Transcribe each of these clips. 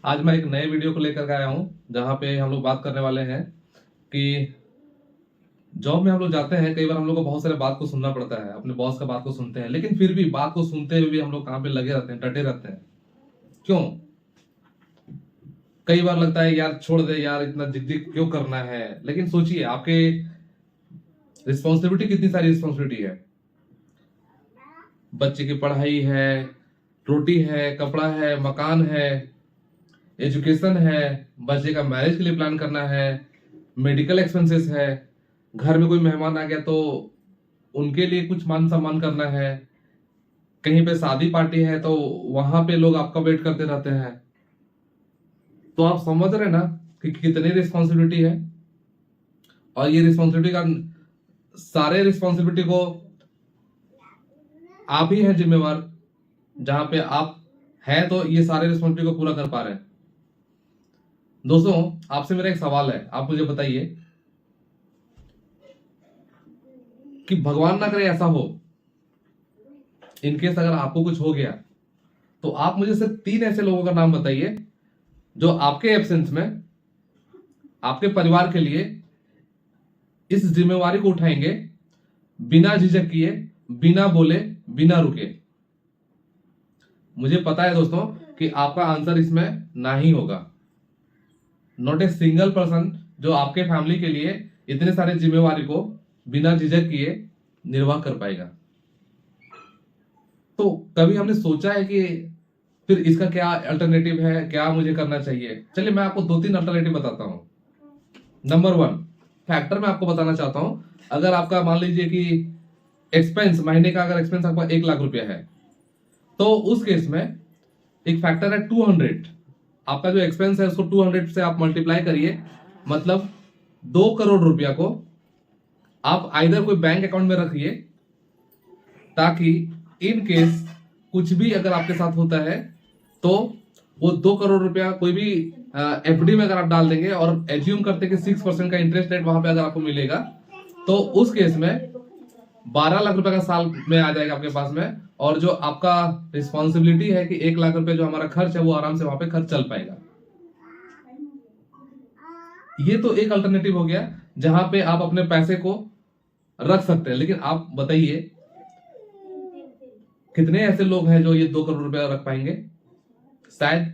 आज मैं एक नए वीडियो को लेकर के आया हूँ जहाँ पे हम लोग बात करने वाले हैं कि जॉब में हम लोग जाते हैं। कई बार हम लोग को बहुत सारे बात को सुनना पड़ता है, अपने बॉस का बात को सुनते हैं, लेकिन फिर भी बात को सुनते हुए भी हम लोग काम पे लगे रहते हैं, डटे रहते हैं। क्यों? कई बार लगता है यार छोड़ दे यार, इतना जिग जिग क्यों करना है। लेकिन सोचिए, आपके रिस्पॉन्सिबिलिटी कितनी सारी रिस्पॉन्सिबिलिटी है। बच्चे की पढ़ाई है, रोटी है, कपड़ा है, मकान है, एजुकेशन है, बच्चे का मैरिज के लिए प्लान करना है, मेडिकल एक्सपेंसेस है, घर में कोई मेहमान आ गया तो उनके लिए कुछ मान सम्मान करना है, कहीं पे शादी पार्टी है तो वहां पे लोग आपका वेट करते रहते हैं। तो आप समझ रहे ना कि कितनी रिस्पॉन्सिबिलिटी है। और ये रिस्पॉन्सिबिलिटी का सारे रिस्पॉन्सिबिलिटी को आप ही हैं जिम्मेवार। जहां पे आप हैं तो ये सारे रिस्पॉन्सिबिलिटी को पूरा कर पा रहे हैं। दोस्तों, आपसे मेरा एक सवाल है, आप मुझे बताइए कि भगवान ना करे ऐसा हो, इनकेस अगर आपको कुछ हो गया तो आप मुझे सिर्फ 3 ऐसे लोगों का नाम बताइए जो आपके एब्सेंस में आपके परिवार के लिए इस जिम्मेवारी को उठाएंगे, बिना झिझक किए, बिना बोले, बिना रुके। मुझे पता है दोस्तों कि आपका आंसर इसमें ना ही होगा। नॉट ए सिंगल पर्सन जो आपके फैमिली के लिए इतने सारे जिम्मेवारी को बिना झिझक किए निर्वाह कर पाएगा। तो कभी हमने सोचा है कि फिर इसका क्या अल्टरनेटिव है, क्या मुझे करना चाहिए? चलिए मैं आपको 2-3 अल्टरनेटिव बताता हूं। नंबर 1 फैक्टर मैं आपको बताना चाहता हूं। अगर आपका मान लीजिए कि एक्सपेंस, महीने का अगर एक्सपेंस आपका 1 लाख रुपया है तो उस केस में एक फैक्टर है 200। आपका जो एक्सपेंस है उसको 200 से आप मल्टीप्लाई करिए, मतलब 2 करोड़ रुपया को आप आइदर कोई बैंक अकाउंट में रखिए, ताकि इन केस कुछ भी अगर आपके साथ होता है तो वो 2 करोड़ रुपया कोई भी एफडी में अगर आप डाल देंगे और एज्यूम करते कि 6% का इंटरेस्ट रेट वहां पे अगर आपको मिलेगा, तो उस केस में 12 लाख रुपए का साल में आ जाएगा आपके पास में। और जो आपका रिस्पॉन्सिबिलिटी है कि 1 लाख रुपए जो हमारा खर्च है वो आराम से वहां पे खर्च चल पाएगा। ये तो एक अल्टरनेटिव हो गया जहां पे आप अपने पैसे को रख सकते हैं। लेकिन आप बताइए कितने ऐसे लोग हैं जो ये 2 करोड़ रुपया रख पाएंगे? शायद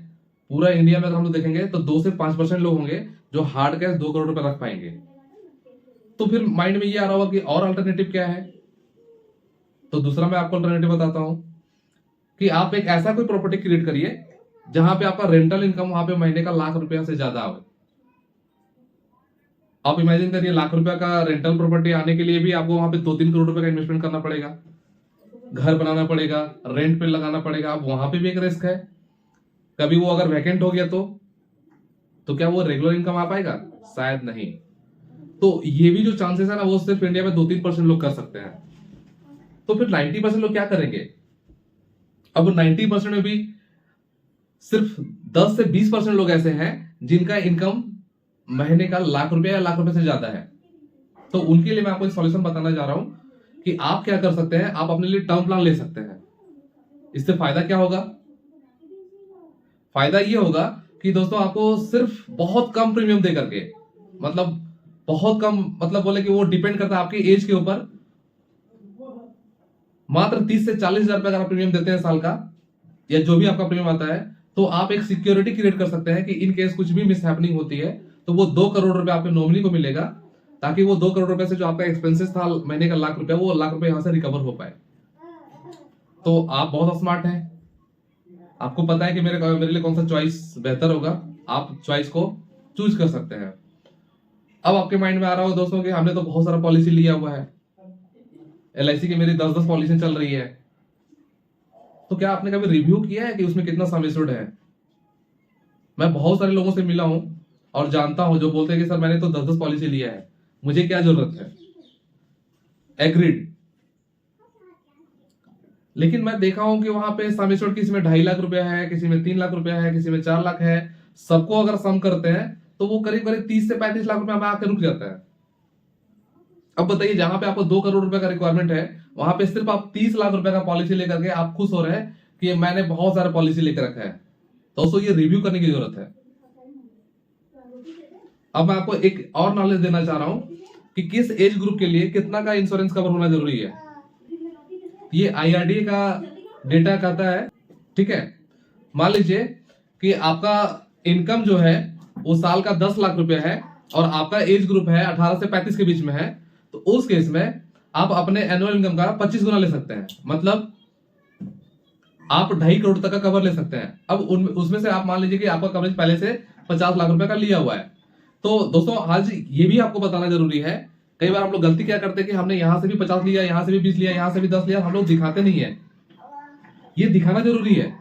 पूरा इंडिया में अगर हम लोग देखेंगे तो 2 से 5% लोग होंगे जो हार्ड कैश 2 करोड़ रुपया रख पाएंगे। तो फिर माइंड में ये आ रहा होगा कि और अल्टरनेटिव क्या है। तो दूसरा मैं आपको अल्टरनेटिव बताता हूं कि आप एक ऐसा कोई प्रॉपर्टी क्रिएट करिए जहां पे आपका रेंटल इनकम वहां पे महीने का 1 लाख रुपया से ज्यादा आवे। आप इमेजिन करिए, 1 लाख रुपया का रेंटल प्रॉपर्टी आने के लिए भी आपको वहां पे 2-3 करोड़ रुपए का इन्वेस्टमेंट करना पड़ेगा, घर बनाना पड़ेगा, रेंट पे लगाना पड़ेगा। अब वहां पे भी एक रिस्क है, कभी वो अगर वैकेंट हो गया तो क्या वो रेगुलर इनकम आ पाएगा? शायद नहीं। तो ये भी जो चांसेस है ना, वो सिर्फ इंडिया में 2-3% लोग कर सकते हैं। तो फिर 90% लोग क्या करेंगे? अब 90% में भी सिर्फ 10 से 20% लोग ऐसे हैं जिनका इनकम महीने का 1 लाख रुपया या 1 लाख रुपए से ज्यादा है। तो उनके लिए मैं आपको एक सॉल्यूशन बताना जा रहा हूं कि आप क्या कर सकते हैं। आप अपने लिए टर्म प्लान ले सकते हैं। इससे फायदा क्या होगा? फायदा ये होगा कि दोस्तों आपको सिर्फ बहुत कम प्रीमियम दे करके, मतलब बहुत कम, मतलब बोले कि वो डिपेंड करता है आपकी एज के ऊपर, मात्र 30 से 40 हजार रुपए अगर आप प्रीमियम देते हैं साल का, या जो भी आपका प्रीमियम आता है, तो आप एक सिक्योरिटी क्रिएट कर सकते हैं कि इन केस कुछ भी मिस हैपनिंग होती है तो वो 2 करोड़ रुपए आपके नॉमिनी को मिलेगा, ताकि वो 2 करोड़ रुपए से जो आपका एक्सपेंसेस था महीने का 1 लाख रुपया, वो 1 लाख रुपए यहां से रिकवर हो पाए। तो आप बहुत स्मार्ट हैं, आपको पता है कि मेरे लिए कौन सा चॉइस बेहतर होगा। आप चॉइस को चूज कर सकते हैं। अब आपके माइंड में आ रहा होगा दोस्तों कि हमने तो बहुत सारा पॉलिसी लिया हुआ है, एलआईसी की मेरी 10-10 पॉलिसी चल रही है, तो क्या आपने कभी रिव्यू किया है कि उसमें कितना सम एश्योर्ड है? मैं बहुत सारे लोगों से मिला हूं और जानता हूं जो बोलते हैं कि सर मैंने तो 10-10 पॉलिसी लिया है, मुझे क्या जरूरत है। एग्रीड। लेकिन मैं देखा हूं कि वहां पे सम एश्योर्ड किसी में 2.5 लाख रुपया है, किसी में 3 लाख रुपया है, किसी में 4 लाख है। सबको अगर सम करते हैं तो वो करीब करीब 30 से 35 लाख रुपया में आकर रुक जाता है। अब बताइए, जहां पे आपको 2 करोड़ रुपए का रिक्वायरमेंट है, वहां पे सिर्फ आप 30 लाख रुपए का पॉलिसी लेकर के आप खुश हो रहे हैं कि मैंने बहुत सारा पॉलिसी लेकर रखा है। तो दोस्तों ये रिव्यू करने की जरूरत है। अब मैं आपको एक और नॉलेज देना चाह रहा हूं कि किस एज ग्रुप के लिए कितना का इंश्योरेंस कवर होना जरूरी है। ये IRDA का डेटा कहता है, ठीक है। मान लीजिए कि आपका इनकम जो है वो साल का 10 लाख रुपए है और आपका एज ग्रुप है 18 से 35 के बीच में है, तो उस केस में आप अपने एनुअल इनकम का 25 गुना ले सकते हैं। मतलब आप 2.5 करोड़ तक का कवर ले सकते हैं। अब उसमें से आप मान लीजिए कि आपका कवरेज पहले से 50 लाख रुपए का लिया हुआ है। तो दोस्तों आज ये भी आपको बताना जरूरी है, कई बार हम लोग गलती क्या करते हैं कि हमने यहां से भी 50 लिया, यहां से भी 20 लिया, यहां से भी 10 लिया, हम लोग दिखाते नहीं है। ये दिखाना जरूरी है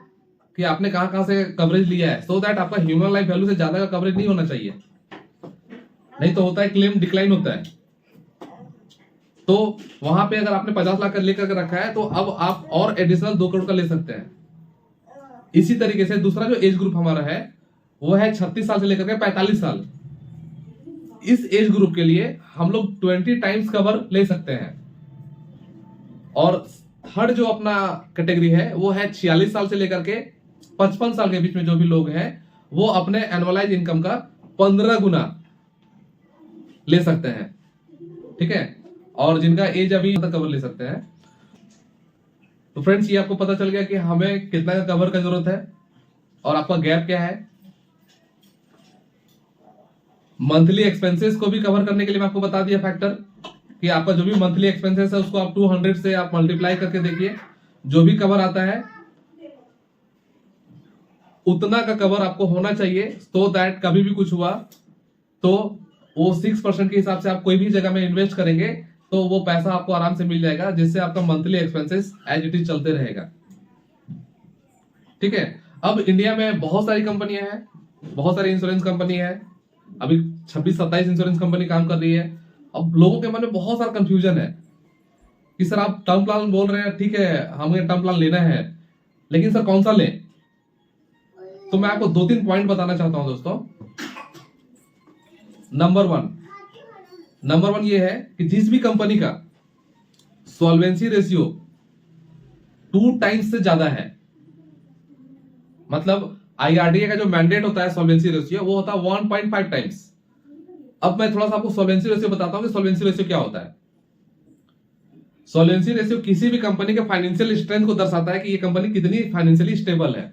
कि आपने कहां कहां से कवरेज लिया है, सो दैट आपका ह्यूमन लाइफ वैल्यू से ज्यादा का कवरेज नहीं होना चाहिए, नहीं तो होता है क्लेम डिक्लाइन होता है। तो वहां पे अगर आपने 50 लाख का लेकर रखा है तो अब आप और एडिशनल 2 करोड़ का ले सकते हैं। इसी तरीके से दूसरा जो एज ग्रुप हमारा है वो है 36 साल से लेकर के 45 साल। इस एज ग्रुप के लिए हम लोग 20 टाइम्स कवर ले सकते हैं। और थर्ड जो अपना कैटेगरी है वो है 46 साल से लेकर के 55 साल के बीच में जो भी लोग हैं वो अपने एनुअलाइज इनकम का 15 गुना ले सकते हैं, ठीक है। और जिनका एज अभी तक कवर ले सकते हैं। तो फ्रेंड्स ये आपको पता चल गया कि हमें कितना का कवर का जरूरत है और आपका गैप क्या है। मंथली एक्सपेंसेस को भी कवर करने के लिए मैं आपको बता दिया फैक्टर कि आपका जो भी मंथली एक्सपेंसेस है उसको आप 200 से आप मल्टीप्लाई करके देखिए, जो भी कवर आता है उतना का कवर आपको होना चाहिए, सो दैट कभी भी कुछ हुआ तो वो 6% के हिसाब से आप कोई भी जगह में इन्वेस्ट करेंगे तो वो पैसा आपको आराम से मिल जाएगा, जिससे आपका monthly expenses as it is चलते रहेगा, ठीक है। अब इंडिया में बहुत सारी कंपनियां हैं, बहुत सारी इंश्योरेंस कंपनी है, अभी 26-27 इंश्योरेंस कंपनी काम कर रही है। अब लोगों के मन में बहुत सारा कंफ्यूजन है कि सर आप टर्म प्लान बोल रहे हैं, ठीक है हमें टर्म प्लान लेना है, लेकिन सर कौन सा लें। तो मैं आपको 2-3 पॉइंट बताना चाहता हूं दोस्तों। नंबर वन ये है कि जिस भी कंपनी का सॉल्वेंसी रेशियो 2 टाइम्स से ज्यादा है, मतलब IRDA का जो मैंडेट होता है सॉल्वेंसी रेशियो वो होता है 1.5 टाइम्स। अब मैं थोड़ा सा आपको सॉल्वेंसी रेशियो बताता हूं कि सॉल्वेंसी रेशियो क्या होता है। सॉल्वेंसी रेशियो किसी भी कंपनी के फाइनेंशियल स्ट्रेंथ को दर्शाता है कि ये कंपनी कितनी फाइनेंशियली स्टेबल है,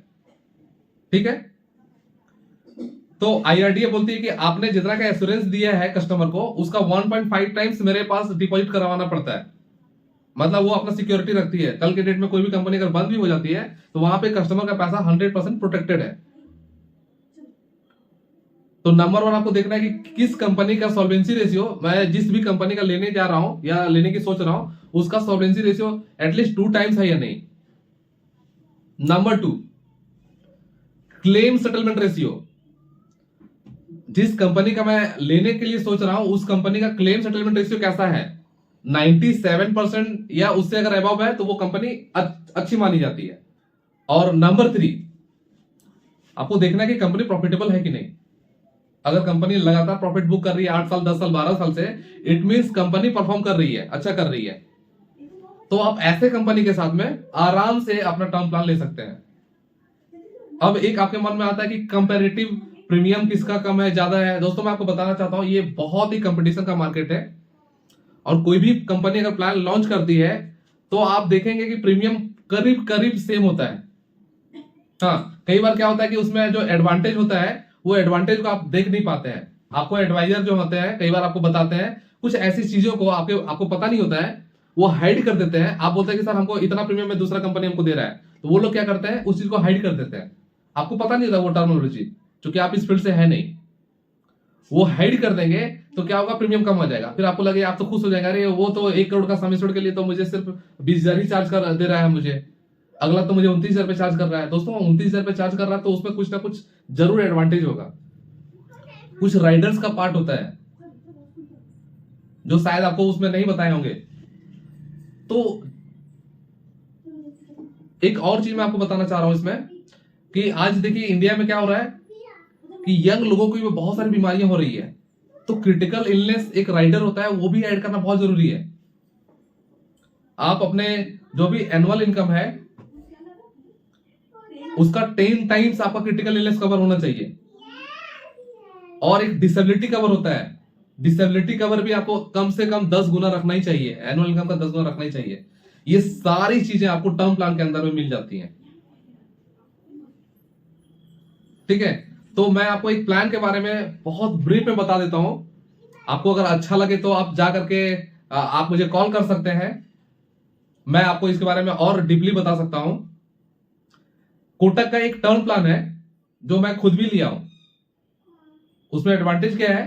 ठीक है। तो IRDA बोलती है कि आपने जितना का एश्योरेंस दिया है कस्टमर को उसका 1.5 टाइम्स मेरे पास डिपॉजिट करवाना पड़ता है। मतलब वो अपना सिक्योरिटी रखती है, कल के डेट में कोई भी कंपनी अगर बंद भी हो जाती है तो वहां पे कस्टमर का पैसा 100% प्रोटेक्टेड है। तो नंबर 1 आपको देखना है कि किस कंपनी का सॉल्वेंसी रेशियो, मैं जिस भी कंपनी का लेने जा रहा हूं या लेने की सोच रहा हूं उसका सॉल्वेंसी रेशियो एटलीस्ट 2 टाइम्स है या नहीं। नंबर 2 क्लेम सेटलमेंट रेशियो, जिस कंपनी का मैं लेने के लिए सोच रहा हूं उस कंपनी का क्लेम सेटलमेंट रेशियो कैसा है, 97% या उससे अगर अबव है तो वो कंपनी अच्छी मानी जाती है। और नंबर 3 आपको देखना है कि कंपनी प्रॉफिटेबल है कि नहीं। अगर कंपनी लगातार प्रॉफिट बुक कर रही है 8 साल 10 साल 12 साल से, इट मींस कंपनी परफॉर्म कर रही है, अच्छा कर रही है। तो आप ऐसे कंपनी के साथ में आराम से अपना टर्म प्लान ले सकते हैं। अब एक आपके मन में आता है कि कंपैरेटिव प्रीमियम किसका कम है ज्यादा है। दोस्तों मैं आपको बताना चाहता हूं ये बहुत ही कंपटीशन का मार्केट है और कोई भी कंपनी अगर प्लान लॉन्च करती है तो आप देखेंगे कि प्रीमियम करीब करीब सेम होता है। हाँ, कई बार क्या होता है कि उसमें जो एडवांटेज होता है वो एडवांटेज को आप देख नहीं पाते हैं। आपको एडवाइजर जो होते हैं कई बार आपको बताते हैं कुछ ऐसी चीजों को आपको पता नहीं होता है, वो हाइड कर देते हैं। आप बोलते हैं कि सर हमको इतना प्रीमियम में दूसरा कंपनी हमको दे रहा है, तो वो लोग क्या करते हैं उस चीज को हाइड कर देते हैं। आपको पता नहीं होता वो टर्मिनोलॉजी, क्योंकि आप इस फील्ड से है नहीं। वो हाइड कर देंगे तो क्या होगा, प्रीमियम कम हो जाएगा। फिर आपको लगे, आप तो खुश हो जाएंगे, अरे वो तो 1 करोड़ का सम एश्योर्ड के लिए तो मुझे सिर्फ 20,000 ही चार्ज कर दे रहा है, मुझे अगला तो मुझे 29,000 पे चार्ज कर रहा है। दोस्तों 29,000 पे चार्ज कर रहा है तो उसमें कुछ ना कुछ जरूर एडवांटेज होगा, कुछ राइडर्स का पार्ट होता है जो शायद आपको उसमें नहीं बताए होंगे। तो एक और चीज मैं आपको बताना चाह रहा हूं इसमें कि आज देखिए इंडिया में क्या हो रहा है कि यंग लोगों को भी बहुत सारी बीमारियां हो रही है, तो क्रिटिकल इलनेस एक राइडर होता है वो भी ऐड करना बहुत जरूरी है। आप अपने जो भी एनुअल इनकम है उसका 10 टाइम्स आपका क्रिटिकल इलनेस कवर होना चाहिए। और एक डिसेबिलिटी कवर होता है, डिसेबिलिटी कवर भी आपको कम से कम 10 गुना रखना ही चाहिए, एनुअल इनकम का 10 गुना रखना ही चाहिए। ये सारी चीजें आपको टर्म प्लान के अंदर में मिल जाती हैं। ठीक है, तो मैं आपको एक प्लान के बारे में बहुत ब्रीफ में बता देता हूं। आपको अगर अच्छा लगे तो आप जा करके आप मुझे कॉल कर सकते हैं, मैं आपको इसके बारे में और डीपली बता सकता हूं। कोटक का एक टर्म प्लान है जो मैं खुद भी लिया हूं। उसमें एडवांटेज क्या है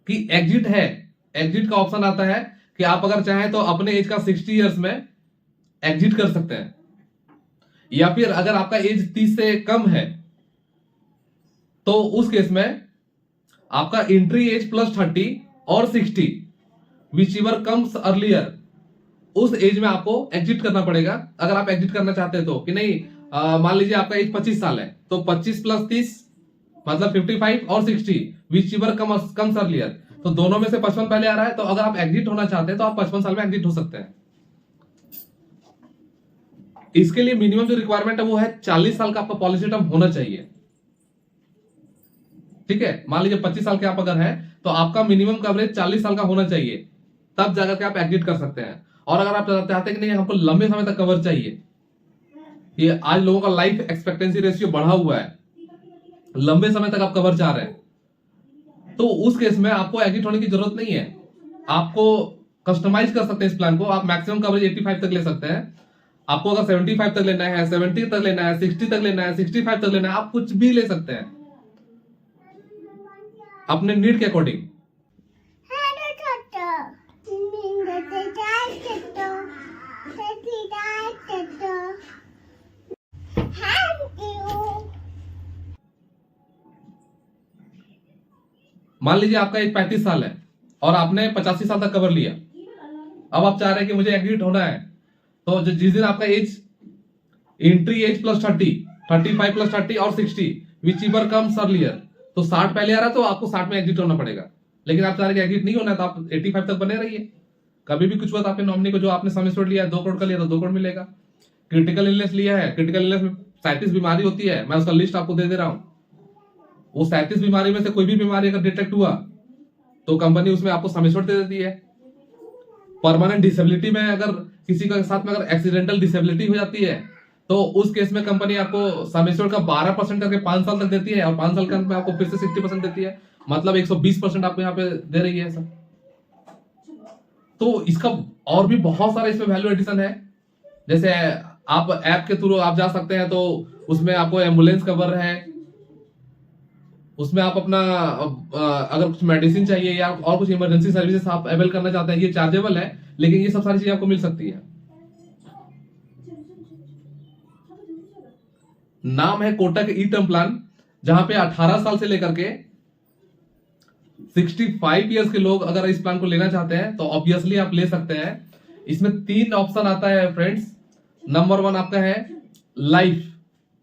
कि एग्जिट है, एग्जिट का ऑप्शन आता है कि आप अगर चाहें तो अपने एज का 60 इयर्स में एग्जिट कर सकते हैं, या फिर अगर आपका एज 30 से कम है तो उस केस में आपका एंट्री एज प्लस 30 और 60 विच एवर कम्स अर्लियर, उस एज में आपको एग्जिट करना पड़ेगा। अगर आप एग्जिट करना चाहते हैं तो कि नहीं, मान लीजिए आपका एज 25 साल है तो 25 प्लस 30 मतलब 55 और 60 विच एवर कम्स अर्लियर, तो दोनों में से 55 पहले आ रहा है, तो अगर आप एग्जिट होना चाहते हैं तो आप 55 साल में एग्जिट हो सकते हैं। इसके लिए मिनिमम जो रिक्वायरमेंट है वो है 40 साल का आपका पॉलिसी टर्म होना चाहिए। ठीक है, मान लीजिए 25 साल के आप अगर हैं तो आपका मिनिमम कवरेज 40 साल का होना चाहिए, तब जाकर के आप एग्जिट कर सकते हैं। और अगर आप चाहते हैं कि नहीं हमको लंबे समय तक कवर चाहिए, ये आज लोगों का लाइफ एक्सपेक्टेंसी रेशियो बढ़ा हुआ है, लंबे समय तक आप कवर चाह रहे हैं, तो उस केस में आपको एग्जिट होने की जरूरत नहीं है। आपको कस्टमाइज कर सकते हैं इस प्लान को, आप मैक्सिमम कवरेज 85 तक ले सकते हैं। आपको अगर 75 तक लेना है, 70 तक लेना है, 60 तक लेना है, 65 तक लेना है, आप कुछ भी ले सकते हैं अपने नीड के अकॉर्डिंग। मान लीजिए आपका एज 35 साल है और आपने 85 साल तक कवर लिया, अब आप चाह रहे हैं कि मुझे एग्जिट होना है, तो जिस दिन आपका age entry age plus 30, 35 plus 30 और 60 विच एवर कम्स अर्लियर, तो 60 पहले आ रहा है तो आपको 60 में एग्जिट होना पड़ेगा। लेकिन आप चाह रहे हैं एग्जिट नहीं होना है तो आप 85 तक बने रहिए। कभी भी कुछ हुआ तो आपके नॉमिनी को, जो आपने सम एश्योर्ड लिया है 2 करोड़ का लिया तो 2 करोड़ मिलेगा। क्रिटिकल इलनेस लिया है, क्रिटिकल इलनेस में 37 बीमारी होती है, मैं उसका लिस्ट आपको दे दे रहा हूं। वो 37 बीमारी में से कोई भी बीमारी अगर डिटेक्ट हुआ तो कंपनी उसमें आपको सम एश्योर्ड दे देती है। परमानेंट डिसेबिलिटी में अगर किसी के साथ में अगर एक्सीडेंटल डिसेबिलिटी हो जाती है तो उस केस में कंपनी आपको सम एश्योर्ड का 12% करके 5 साल तक देती है, और 5 साल के अंत में आपको फिर से 60% देती है, मतलब 120% आपको यहाँ पे दे रही है सर। तो इसका और भी बहुत सारा इसमें वैल्यू एडिशन है। जैसे आप ऐप के थ्रू आप जा सकते हैं तो उसमें आपको एम्बुलेंस कवर है, उसमें आप अपना अगर कुछ मेडिसिन चाहिए या और कुछ इमरजेंसी सर्विसेज आप अवेल करना चाहते हैं, ये चार्जेबल है, लेकिन ये सब सारी चीजें आपको मिल सकती है। नाम है कोटक ई टर्म प्लान, जहां पे 18 साल से लेकर के 65 इयर्स के लोग अगर इस प्लान को लेना चाहते हैं तो ऑब्वियसली आप ले सकते हैं। इसमें 3 ऑप्शन आता है फ्रेंड्स। नंबर 1 आपका है लाइफ।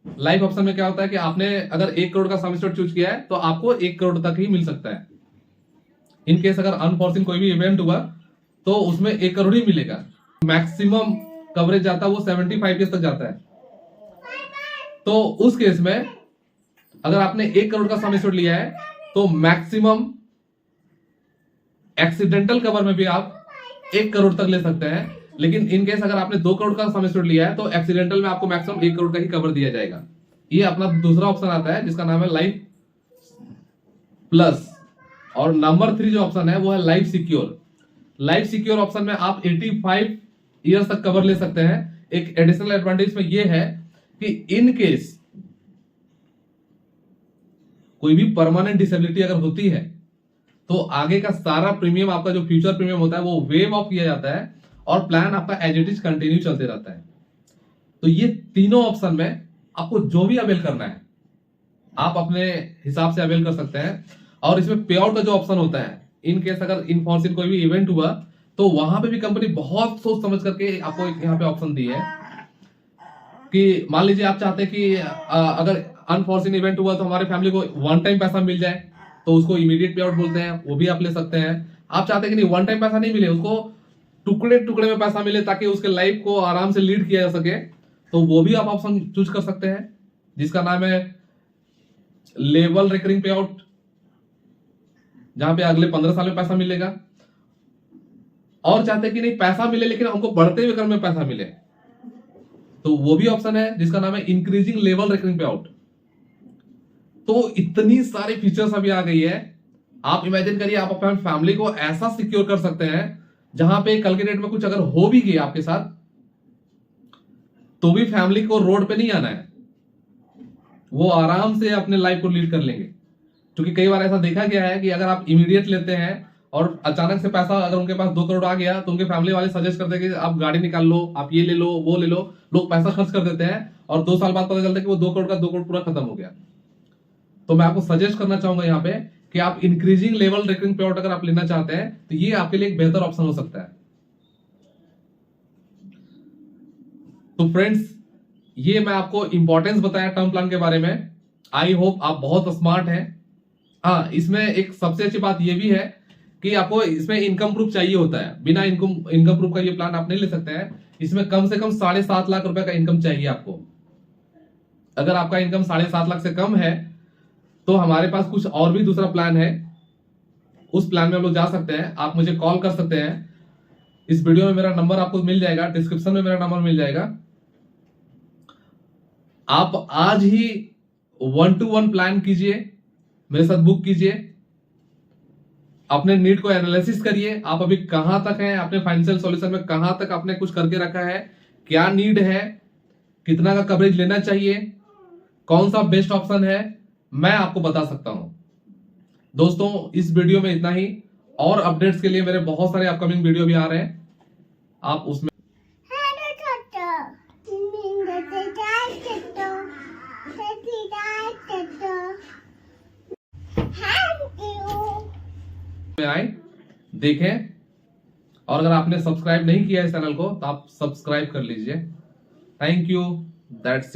लाइफ ऑप्शन में क्या होता है कि आपने अगर 1 करोड़ का सम एश्योर्ड चूज किया है तो आपको 1 करोड़ तक ही मिल सकता है। इन केस अगर अनफॉर्चून कोई भी इवेंट हुआ तो उसमें 1 करोड़ ही मिलेगा। मैक्सिमम कवरेज जाता है वो 75 ईयर्स तक जाता है। तो उस केस में अगर आपने 1 करोड़ का सम एश्योर्ड लिया है तो मैक्सिमम एक्सीडेंटल कवर में भी आप 1 करोड़ तक ले सकते हैं। लेकिन इन केस अगर आपने 2 करोड़ का सम एश्योर्ड लिया है तो एक्सीडेंटल में आपको मैक्सिमम 1 करोड़ का ही कवर दिया जाएगा। ये अपना दूसरा ऑप्शन आता है जिसका नाम है लाइफ प्लस। और नंबर 3 जो ऑप्शन है वो है life secure. Life secure option में आप 85 ईयर्स तक कवर ले सकते हैं। एक एडिशनल एडवांटेज में ये है कि इन केस कोई भी परमानेंट डिसेबिलिटी अगर होती है तो आगे का सारा प्रीमियम, आपका जो फ्यूचर प्रीमियम होता है वो वेव ऑफ किया जाता है और प्लान आपका एज इट इज कंटिन्यू चलते रहता है। तो ये तीनों ऑप्शन में आपको जो भी अवेल करना है आप अपने हिसाब से अवेल कर सकते हैं। और इसमें पे आउट का जो ऑप्शन होता है, इन केस अगर इनफॉर्चून कोई भी इवेंट हुआ तो वहां पे भी कंपनी बहुत सोच समझ करके आपको यहाँ पे ऑप्शन दी है कि मान लीजिए आप चाहते हैं कि अगर अनफॉर्चून इवेंट हुआ तो हमारे फैमिली को 1 टाइम पैसा मिल जाए तो उसको इमीडिएट पे आउट बोलते हैं, वो भी आप ले सकते हैं। आप चाहते हैं कि नहीं 1 टाइम पैसा नहीं मिले, उसको टुकड़े टुकड़े में पैसा मिले ताकि उसके लाइफ को आराम से लीड किया जा सके, तो वो भी आप ऑप्शन चूज कर सकते हैं, जिसका नाम है लेवल रिकरिंग पे आउट, जहां पे अगले 15 साल में पैसा मिलेगा। और चाहते हैं कि नहीं पैसा मिले लेकिन हमको बढ़ते हुए क्रम में पैसा मिले, तो वो भी ऑप्शन है जिसका नाम है इंक्रीजिंग लेवल रिकरिंग पे आउट। तो इतनी सारी फीचर्स अभी आ गई है, आप इमेजिन करिए आप अपने फैमिली को ऐसा सिक्योर कर सकते हैं जहां पे कल के डेट में कुछ अगर हो भी गया आपके साथ तो भी फैमिली को रोड पे नहीं आना है, वो आराम से अपने लाइफ को लीड कर लेंगे। क्योंकि कई बार ऐसा देखा गया है कि अगर आप इमीडिएट लेते हैं और अचानक से पैसा अगर उनके पास 2 करोड़ आ गया तो उनके फैमिली वाले सजेस्ट करते हैं कि आप गाड़ी निकाल लो, आप ये ले लो, वो ले लो, लोग पैसा खर्च कर देते हैं और 2 साल बाद पता चलता है कि वो 2 करोड़ का 2 करोड़ पूरा खत्म हो गया। तो मैं आपको सजेस्ट करना चाहूंगा यहाँ पे कि आप इंक्रीजिंग लेवल रिकरिंग पे आउट अगर आप लेना चाहते हैं तो ये आपके लिए एक बेहतर ऑप्शन हो सकता है। तो फ्रेंड्स, ये मैं आपको इंपॉर्टेंस बताया टर्म प्लान के बारे में। आई होप आप बहुत स्मार्ट हैं। हाँ, इसमें एक सबसे अच्छी बात ये भी है कि आपको इसमें इनकम प्रूफ चाहिए होता है। बिना इनकम प्रूफ का ये प्लान आप नहीं ले सकते हैं। इसमें कम से कम 7.5 लाख रुपए का इनकम चाहिए आपको। अगर आपका इनकम 7.5 लाख से कम है तो हमारे पास कुछ और भी दूसरा प्लान है, उस प्लान में हम लोग जा सकते हैं। आप मुझे कॉल कर सकते हैं, इस वीडियो में मेरा नंबर आपको मिल जाएगा, डिस्क्रिप्शन में मेरा नंबर मिल जाएगा। आप आज ही 1-to-1 प्लान कीजिए, मेरे साथ बुक कीजिए, अपने नीड को एनालिसिस करिए। आप अभी कहां तक हैं, अपने फाइनेंशियल सॉल्यूशन में कहां तक आपने कुछ करके रखा है, क्या नीड है, कितना का कवरेज लेना चाहिए, कौन सा बेस्ट ऑप्शन है, मैं आपको बता सकता हूं। दोस्तों, इस वीडियो में इतना ही। और अपडेट्स के लिए मेरे बहुत सारे अपकमिंग वीडियो भी आ रहे हैं, आप उसमें आए देखें। और अगर आपने सब्सक्राइब नहीं किया इस चैनल को तो आप सब्सक्राइब कर लीजिए। Thank you, that's it.